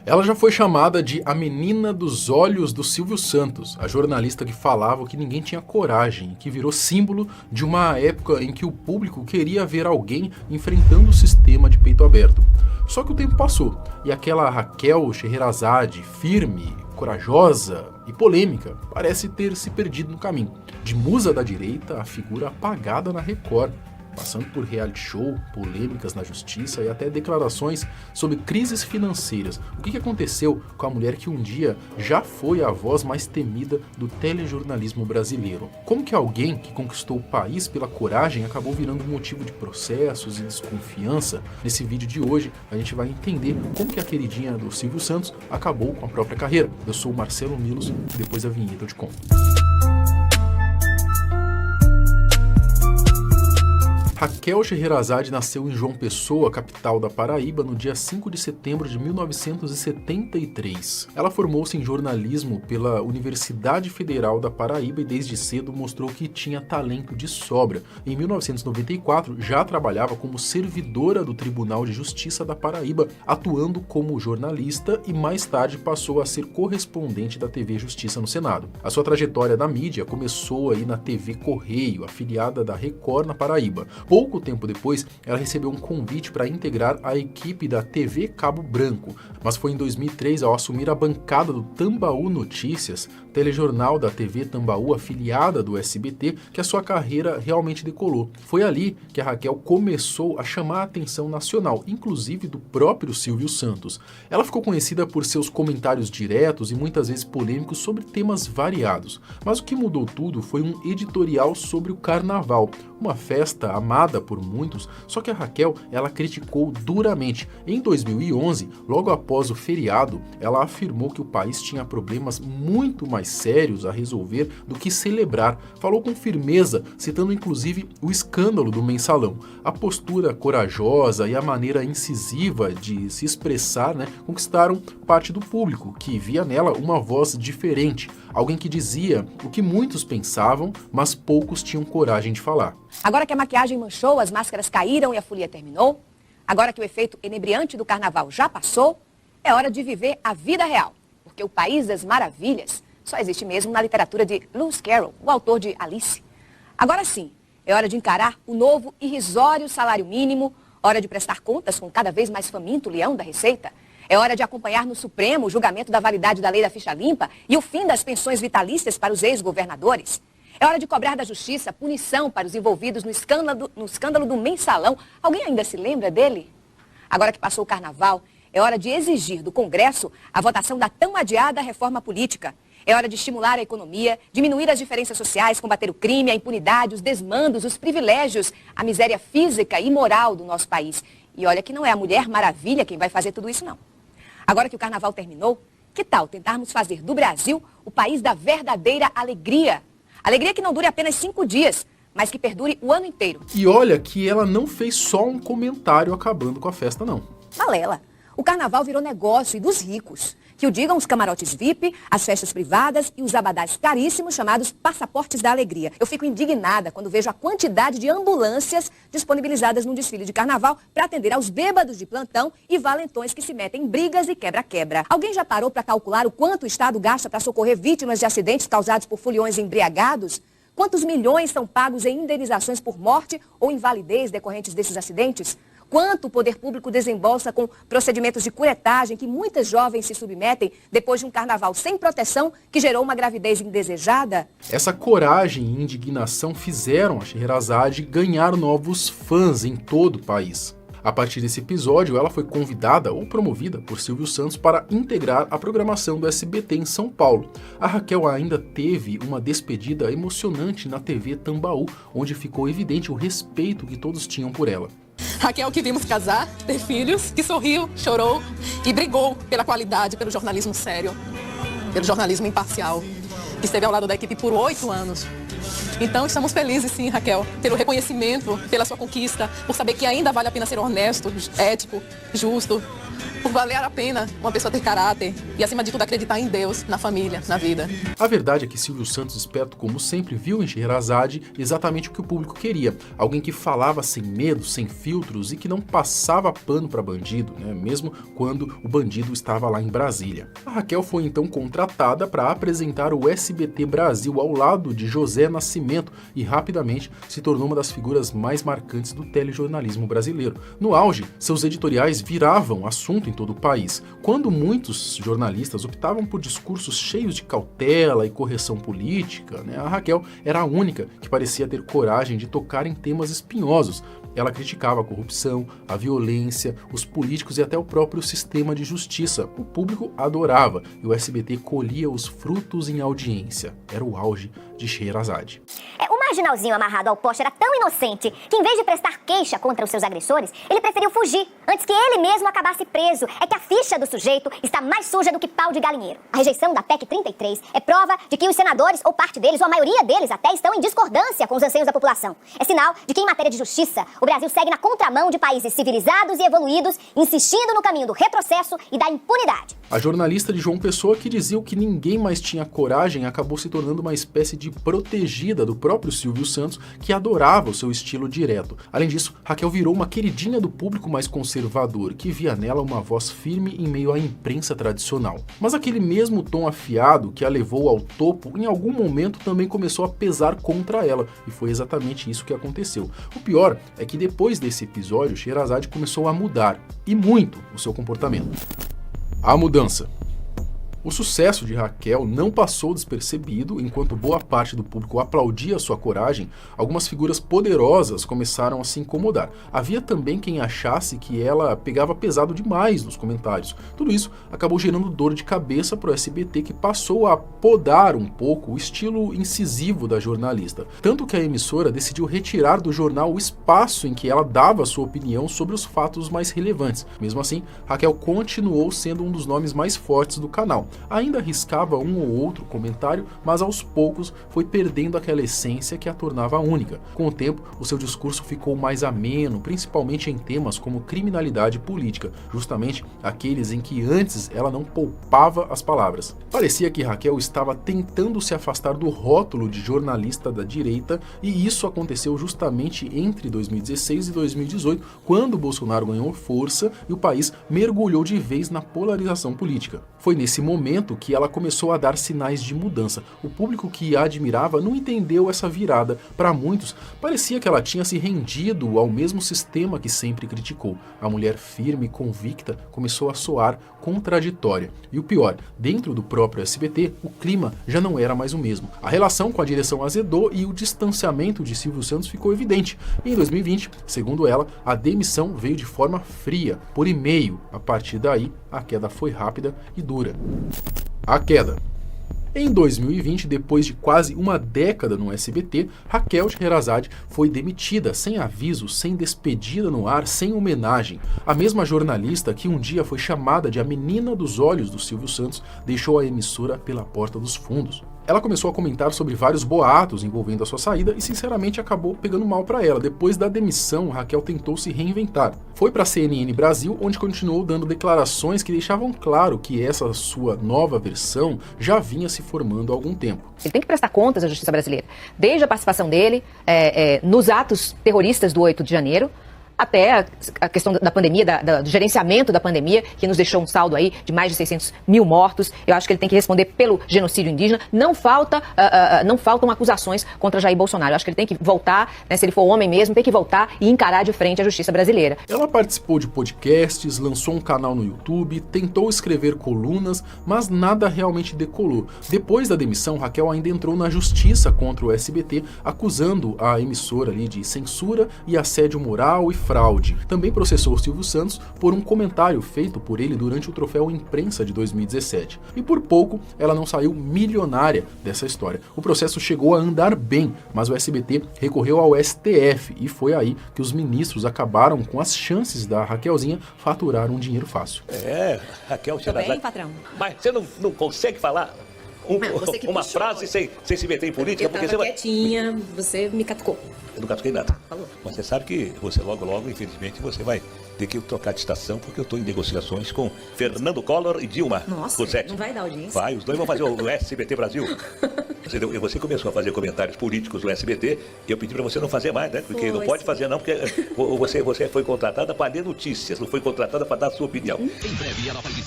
Ela já foi chamada de a menina dos olhos do Silvio Santos, a jornalista que falava que ninguém tinha coragem, que virou símbolo de uma época em que o público queria ver alguém enfrentando o sistema de peito aberto. Só que o tempo passou e aquela Raquel Scheherazade, firme, corajosa e polêmica, parece ter se perdido no caminho. De musa da direita, a figura apagada na Record, passando por reality show, polêmicas na justiça e até declarações sobre crises financeiras. O que aconteceu com a mulher que um dia já foi a voz mais temida do telejornalismo brasileiro? Como que alguém que conquistou o país pela coragem acabou virando motivo de processos e desconfiança? Nesse vídeo de hoje a gente vai entender como que a queridinha do Silvio Santos acabou com a própria carreira. Eu sou o Marcelo Milos e depois da vinheta eu te conto. Raquel Scheherazade nasceu em João Pessoa, capital da Paraíba, no dia 5 de setembro de 1973. Ela formou-se em jornalismo pela Universidade Federal da Paraíba e desde cedo mostrou que tinha talento de sobra. Em 1994, já trabalhava como servidora do Tribunal de Justiça da Paraíba, atuando como jornalista e mais tarde passou a ser correspondente da TV Justiça no Senado. A sua trajetória na mídia começou aí na TV Correio, afiliada da Record na Paraíba. Pouco tempo depois, ela recebeu um convite para integrar a equipe da TV Cabo Branco, mas foi em 2003, ao assumir a bancada do Tambaú Notícias, telejornal da TV Tambaú, afiliada do SBT, que a sua carreira realmente decolou. Foi ali que a Raquel começou a chamar a atenção nacional, inclusive do próprio Silvio Santos. Ela ficou conhecida por seus comentários diretos e muitas vezes polêmicos sobre temas variados. Mas o que mudou tudo foi um editorial sobre o carnaval, uma festa amada por muitos, só que a Raquel, ela criticou duramente. Em 2011, logo após o feriado, ela afirmou que o país tinha problemas muito mais sérios a resolver do que celebrar. Falou com firmeza, citando inclusive o escândalo do Mensalão. A postura corajosa e a maneira incisiva de se expressar, conquistaram parte do público, que via nela uma voz diferente, alguém que dizia o que muitos pensavam, mas poucos tinham coragem de falar. Agora que a maquiagem manchou, as máscaras caíram e a folia terminou, agora que o efeito inebriante do carnaval já passou, é hora de viver a vida real, porque o País das Maravilhas só existe mesmo na literatura de Lewis Carroll, o autor de Alice. Agora sim, é hora de encarar o novo irrisório salário mínimo, hora de prestar contas com cada vez mais faminto leão da Receita, é hora de acompanhar no Supremo o julgamento da validade da lei da ficha limpa e o fim das pensões vitalícias para os ex-governadores. É hora de cobrar da justiça punição para os envolvidos no escândalo do Mensalão. Alguém ainda se lembra dele? Agora que passou o carnaval, é hora de exigir do Congresso a votação da tão adiada reforma política. É hora de estimular a economia, diminuir as diferenças sociais, combater o crime, a impunidade, os desmandos, os privilégios, a miséria física e moral do nosso país. E olha que não é a Mulher Maravilha quem vai fazer tudo isso, não. Agora que o carnaval terminou, que tal tentarmos fazer do Brasil o país da verdadeira alegria? Alegria que não dure apenas 5 dias, mas que perdure o ano inteiro. E olha que ela não fez só um comentário acabando com a festa, não. Balela. O carnaval virou negócio e dos ricos. Que o digam os camarotes VIP, as festas privadas e os abadás caríssimos chamados passaportes da alegria. Eu fico indignada quando vejo a quantidade de ambulâncias disponibilizadas num desfile de carnaval para atender aos bêbados de plantão e valentões que se metem em brigas e quebra-quebra. Alguém já parou para calcular o quanto o Estado gasta para socorrer vítimas de acidentes causados por foliões embriagados? Quantos milhões são pagos em indenizações por morte ou invalidez decorrentes desses acidentes? Quanto o poder público desembolsa com procedimentos de curetagem que muitas jovens se submetem depois de um carnaval sem proteção que gerou uma gravidez indesejada? Essa coragem e indignação fizeram a Scheherazade ganhar novos fãs em todo o país. A partir desse episódio, ela foi convidada ou promovida por Silvio Santos para integrar a programação do SBT em São Paulo. A Raquel ainda teve uma despedida emocionante na TV Tambaú, onde ficou evidente o respeito que todos tinham por ela. Raquel, que vimos casar, ter filhos, que sorriu, chorou e brigou pela qualidade, pelo jornalismo sério, pelo jornalismo imparcial, que esteve ao lado da equipe por 8 anos. Então estamos felizes sim, Raquel, pelo reconhecimento, pela sua conquista, por saber que ainda vale a pena ser honesto, ético, justo, por valer a pena uma pessoa ter caráter e, acima de tudo, acreditar em Deus, na família, na vida. A verdade é que Silvio Santos, esperto como sempre, viu em Scheherazade exatamente o que o público queria. Alguém que falava sem medo, sem filtros e que não passava pano para bandido, né? Mesmo quando o bandido estava lá em Brasília. A Raquel foi então contratada para apresentar o SBT Brasil ao lado de José Nascimento e rapidamente se tornou uma das figuras mais marcantes do telejornalismo brasileiro. No auge, seus editoriais viravam assunto em todo o país. Quando muitos jornalistas optavam por discursos cheios de cautela e correção política, né, a Raquel era a única que parecia ter coragem de tocar em temas espinhosos. Ela criticava a corrupção, a violência, os políticos e até o próprio sistema de justiça. O público adorava e o SBT colhia os frutos em audiência. Era o auge de Scheherazade. O marginalzinho amarrado ao poste era tão inocente que, em vez de prestar queixa contra os seus agressores, ele preferiu fugir antes que ele mesmo acabasse preso. É que a ficha do sujeito está mais suja do que pau de galinheiro. A rejeição da PEC 33 é prova de que os senadores, ou parte deles, ou a maioria deles até, estão em discordância com os anseios da população. É sinal de que, em matéria de justiça, o Brasil segue na contramão de países civilizados e evoluídos, insistindo no caminho do retrocesso e da impunidade. A jornalista de João Pessoa, que dizia que ninguém mais tinha coragem, acabou se tornando uma espécie de protegida do próprio Silvio Santos, que adorava o seu estilo direto. Além disso, Raquel virou uma queridinha do público mais conservador, que via nela uma voz firme em meio à imprensa tradicional. Mas aquele mesmo tom afiado que a levou ao topo, em algum momento também começou a pesar contra ela, e foi exatamente isso que aconteceu. O pior é que depois desse episódio, Scheherazade começou a mudar, e muito, o seu comportamento. A mudança. O sucesso de Raquel não passou despercebido. Enquanto boa parte do público aplaudia sua coragem, algumas figuras poderosas começaram a se incomodar. Havia também quem achasse que ela pegava pesado demais nos comentários. Tudo isso acabou gerando dor de cabeça para o SBT, que passou a podar um pouco o estilo incisivo da jornalista. Tanto que a emissora decidiu retirar do jornal o espaço em que ela dava sua opinião sobre os fatos mais relevantes. Mesmo assim, Raquel continuou sendo um dos nomes mais fortes do canal. Ainda arriscava um ou outro comentário, mas aos poucos foi perdendo aquela essência que a tornava única. Com o tempo, o seu discurso ficou mais ameno, principalmente em temas como criminalidade política, justamente aqueles em que antes ela não poupava as palavras. Parecia que Raquel estava tentando se afastar do rótulo de jornalista da direita, e isso aconteceu justamente entre 2016 e 2018, quando Bolsonaro ganhou força e o país mergulhou de vez na polarização política. Foi nesse momento que ela começou a dar sinais de mudança. O público que a admirava não entendeu essa virada. Para muitos, parecia que ela tinha se rendido ao mesmo sistema que sempre criticou. A mulher firme e convicta começou a soar contraditória. E o pior, dentro do próprio SBT, o clima já não era mais o mesmo. A relação com a direção azedou e o distanciamento de Silvio Santos ficou evidente. Em 2020, segundo ela, a demissão veio de forma fria, por e-mail. A partir daí, a queda foi rápida e dura. A queda. Em 2020, depois de quase uma década no SBT, Raquel Scheherazade foi demitida, sem aviso, sem despedida no ar, sem homenagem. A mesma jornalista que um dia foi chamada de a menina dos olhos do Silvio Santos deixou a emissora pela porta dos fundos. Ela começou a comentar sobre vários boatos envolvendo a sua saída e sinceramente acabou pegando mal para ela. Depois da demissão, Raquel tentou se reinventar. Foi para a CNN Brasil, onde continuou dando declarações que deixavam claro que essa sua nova versão já vinha se formando há algum tempo. Ele tem que prestar contas à justiça brasileira, desde a participação dele nos atos terroristas do 8 de janeiro, até a questão da pandemia, do gerenciamento da pandemia, que nos deixou um saldo aí de mais de 600 mil mortos. Eu acho que ele tem que responder pelo genocídio indígena. Não faltam acusações contra Jair Bolsonaro. Eu acho que ele tem que voltar, né, se ele for homem mesmo, tem que voltar e encarar de frente a justiça brasileira. Ela participou de podcasts, lançou um canal no YouTube, tentou escrever colunas, mas nada realmente decolou. Depois da demissão, Raquel ainda entrou na justiça contra o SBT, acusando a emissora ali de censura e assédio moral e fraude. Também processou Silvio Santos por um comentário feito por ele durante o Troféu Imprensa de 2017. E por pouco, ela não saiu milionária dessa história. O processo chegou a andar bem, mas o SBT recorreu ao STF e foi aí que os ministros acabaram com as chances da Raquelzinha faturar um dinheiro fácil. Raquel Tudo bem, patrão? Mas você não consegue falar uma frase sem se meter em política? Eu tava quietinha, você me catucou. Eu não catuquei nada. Falou. Mas você sabe que você logo, infelizmente, você vai ter que trocar de estação porque eu estou em negociações com Fernando Collor e Dilma. Nossa, Rousseff. não vai dar audiência? Vai, os dois vão fazer o SBT Brasil. Você começou a fazer comentários políticos no SBT e eu pedi para você não fazer mais, né? Porque não pode fazer não, porque você foi contratada para ler notícias, não foi contratada para dar a sua opinião. Em breve ela vai dizer